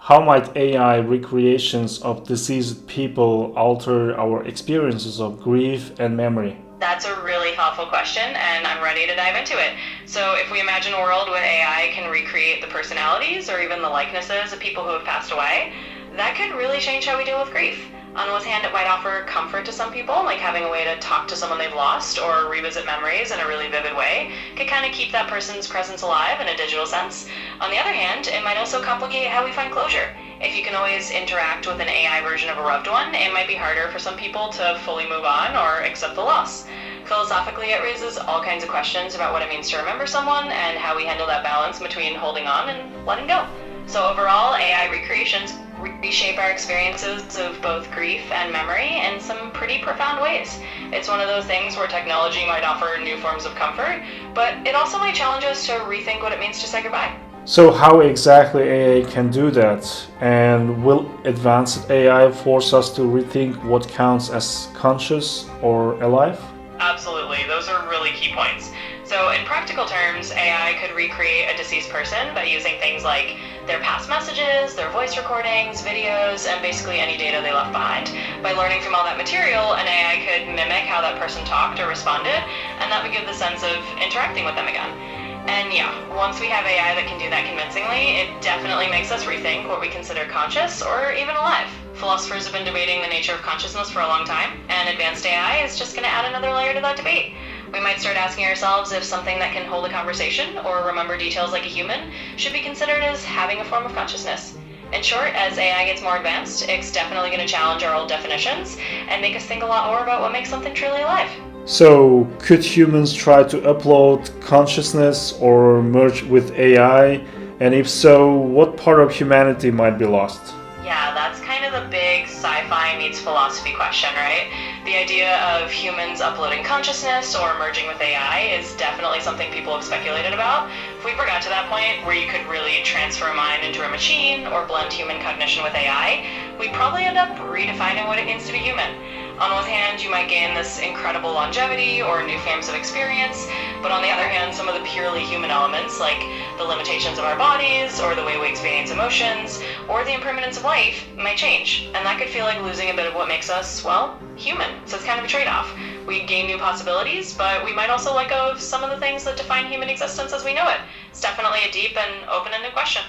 How might AI recreations of deceased people alter our experiences of grief and memory? That's a really helpful question, and I'm ready to dive into it. So, if we imagine a world where AI can recreate the personalities or even the likenesses of people who have passed away, that could really change how we deal with grief. On one hand, it might offer comfort to some people, like having a way to talk to someone they've lost or revisit memories in a really vivid way. Could kind of keep that person's presence alive in a digital sense. On the other hand, it might also complicate how we find closure. If you can always interact with an AI version of a loved one, it might be harder for some people to fully move on or accept the loss. Philosophically, it raises all kinds of questions about what it means to remember someone and how we handle that balance between holding on and letting go. So overall, AI recreations reshape our experiences of both grief and memory in some pretty profound ways. It's one of those things where technology might offer new forms of comfort, but it also might challenge us to rethink what it means to say goodbye. So, how exactly AI can do that? And will advanced AI force us to rethink what counts as conscious or alive? Absolutely, those are really key points. So, in practical terms, AI could recreate a deceased person by using things like their past messages, their voice recordings, videos, and basically any data they left behind. By learning from all that material, an AI could mimic how that person talked or responded, and that would give the sense of interacting with them again. And yeah, once we have AI that can do that convincingly, it definitely makes us rethink what we consider conscious or even alive. Philosophers have been debating the nature of consciousness for a long time, and advanced AI is just going to add another layer to that debate. We might start asking ourselves if something that can hold a conversation or remember details like a human should be considered as having a form of consciousness. In short, as AI gets more advanced, it's definitely going to challenge our old definitions and make us think a lot more about what makes something truly alive. So, could humans try to upload consciousness or merge with AI? And if so, what part of humanity might be lost? Yeah, that's kind of the big sci-fi meets philosophy question, right? The idea of humans uploading consciousness or merging with AI is definitely something people have speculated about. If we ever got to that point where you could really transfer a mind into a machine or blend human cognition with AI, we'd probably end up redefining what it means to be human. On one hand, you might gain this incredible longevity or new forms of experience, but on the other hand, some of the purely human elements, like the limitations of our bodies, or the way we experience emotions, or the impermanence of life, might change. And that could feel like losing a bit of what makes us, well, human. So it's kind of a trade-off. We gain new possibilities, but we might also let go of some of the things that define human existence as we know it. It's definitely a deep and open-ended question.